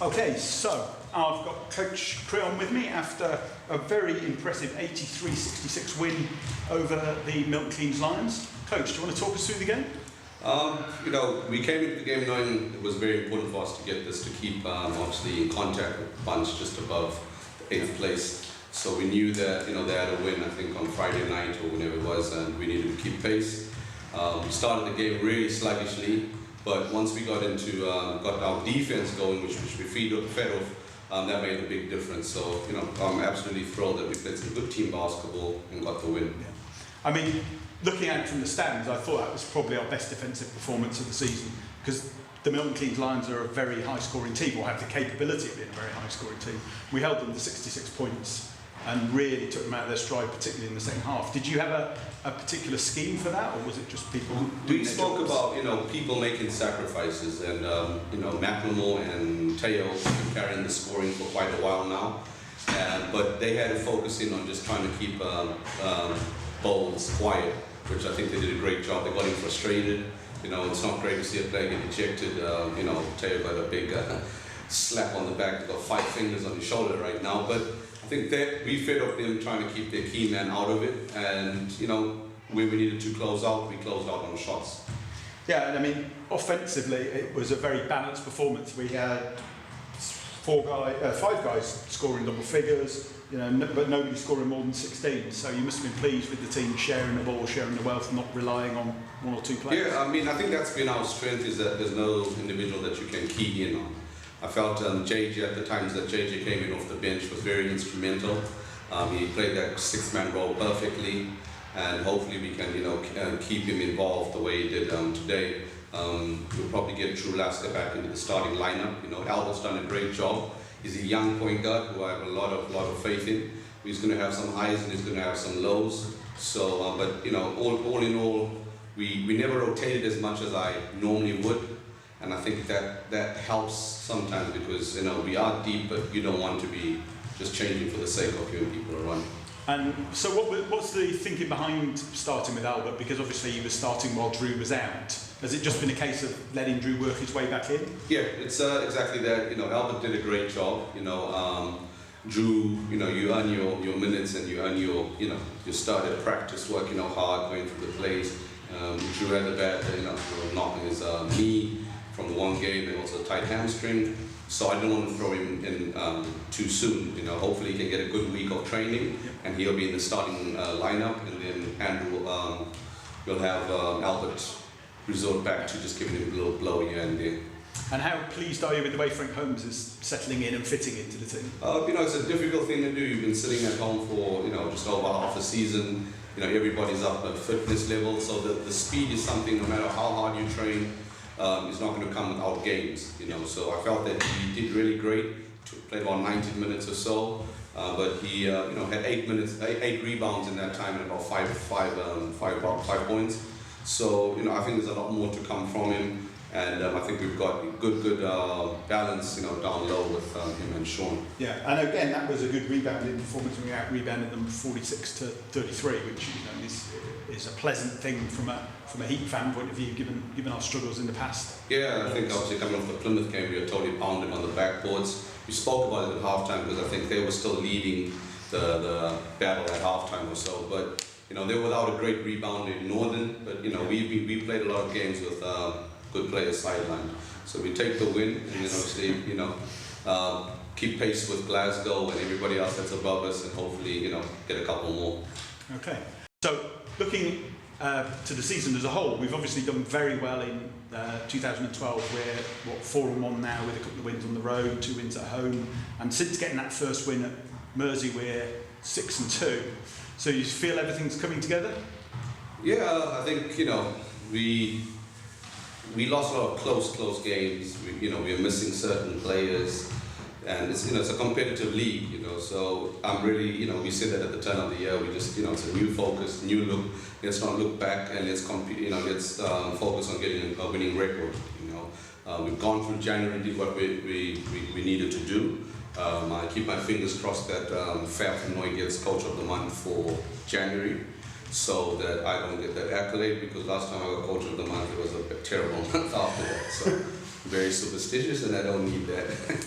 Okay, so I've got Coach Creon with me after a very impressive 83-66 win over the Milton Keynes Lions. Coach, do you want to talk us through the game? We came into the game knowing it was very important for us to get this, to keep obviously in contact with the bunch just above the 8th place. So we knew that they had a win, I think, on Friday night or whenever it was, and we needed to keep pace. We started the game really sluggishly, but once we got our defense going, which we fed off, that made a big difference. So I'm absolutely thrilled that we played some good team basketball and got the win. Yeah. I mean, looking at it from the stands, I thought that was probably our best defensive performance of the season, because the Milton Keynes Lions are a very high-scoring team, or have the capability of being a very high-scoring team. We held them to 66 points and really took them out of their stride, particularly in the second half. Did you have a particular scheme for that, or was it just people? We spoke about people making sacrifices, and Macklemore and Teo have been carrying the scoring for quite a while now, but they had to focus in on just trying to keep Bowles quiet, which I think they did a great job. They got him frustrated. It's not great to see a player get ejected. Teo got a big slap on the back. He's got 5 fingers on his shoulder right now, but I think that we fed off them trying to keep their key man out of it, and when we needed to close out, we closed out on shots. Yeah, and I mean, offensively, it was a very balanced performance. We had 5 guys scoring double figures, but nobody scoring more than 16. So you must have been pleased with the team sharing the ball, sharing the wealth, not relying on 1 or 2 players. Yeah, I mean, I think that's been our strength, is that there's no individual that you can key in on. I felt JJ, at the times that JJ came in off the bench, was very instrumental. He played that 6-man role perfectly, and hopefully we can keep him involved the way he did today. We'll probably get Drew Lasker back into the starting lineup. Albert's done a great job. He's a young point guard who I have a lot of faith in. He's going to have some highs and he's going to have some lows. So, but all in all, we never rotated as much as I normally would. And I think that helps sometimes, because we are deep, but you don't want to be just changing for the sake of giving people a run. And so what's the thinking behind starting with Albert? Because obviously he was starting while Drew was out. Has it just been a case of letting Drew work his way back in? Yeah, it's exactly that. Albert did a great job. Drew, you earn your minutes and you earn your start at practice, working hard, going through the plays. Drew had a bad, knock in his knee from the one game, and also a tight hamstring. So I don't want to throw him in too soon. Hopefully he can get a good week of training, and he'll be in the starting lineup. And then Andrew will have Albert resort back to just giving him a little blow here and there. And how pleased are you with the way Frank Holmes is settling in and fitting into the team? It's a difficult thing to do. You've been sitting at home for just over half a season. Everybody's up at fitness level, so the speed is something. No matter how hard you train, it's not going to come without games. So I felt that he did really great. Played about 90 minutes or so, but he had 8 rebounds in that time and about 5 points. So I think there's a lot more to come from him, and I think we've got good balance down low with him and Sean. Yeah, and again that was a good rebounding performance. We out-rebounded them 46-33, which is a pleasant thing from a Heat fan point of view, given our struggles in the past. Yeah, I think obviously coming off the Plymouth game, we were totally pounded on the backboards. We spoke about it at halftime, because I think they were still leading the battle at halftime or so, but they were without a great rebound in Northern, but we played a lot of games with good players sidelined. So we take the win, and then obviously keep pace with Glasgow and everybody else that's above us, and hopefully get a couple more. Okay. So looking to the season as a whole, we've obviously done very well in 2012. We're 4-1 now, with a couple of wins on the road, 2 wins at home, and since getting that first win at Mersey, we're 6-2. So you feel everything's coming together? Yeah, I think we lost a lot of close games. We're missing certain players, and it's a competitive league. So I'm really we said that at the turn of the year. We just it's a new focus, new look. Let's not look back, and let's compete. Let's focus on getting a winning record. We've gone through January, did what we needed to do. I keep my fingers crossed that Faf Noy gets Coach of the Month for January, so that I don't get that accolade, because last time I got Coach of the Month, it was a terrible month after that. So very superstitious, and I don't need that.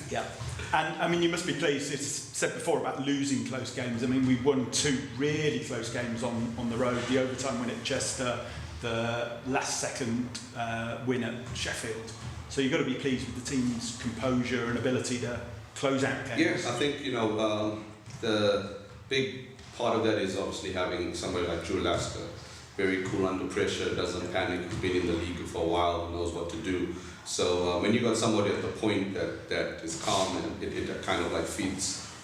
Yeah. And I mean, you must be pleased. It's said before about losing close games. I mean, we won 2 really close games on the road. The overtime win at Chester, the last second win at Sheffield. So you've got to be pleased with the team's composure and ability to close out games. Yes, I think, the big part of that is obviously having somebody like Drew Lasker, very cool under pressure, doesn't panic, who's been in the league for a while, knows what to do. So when you got somebody at the point that is calm, and it kind of like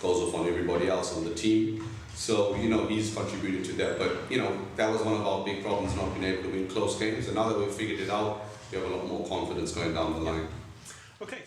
goes off on everybody else on the team. So, he's contributed to that. But, that was one of our big problems, not being able to win close games. And now that we've figured it out, we have a lot more confidence going down the line. Okay.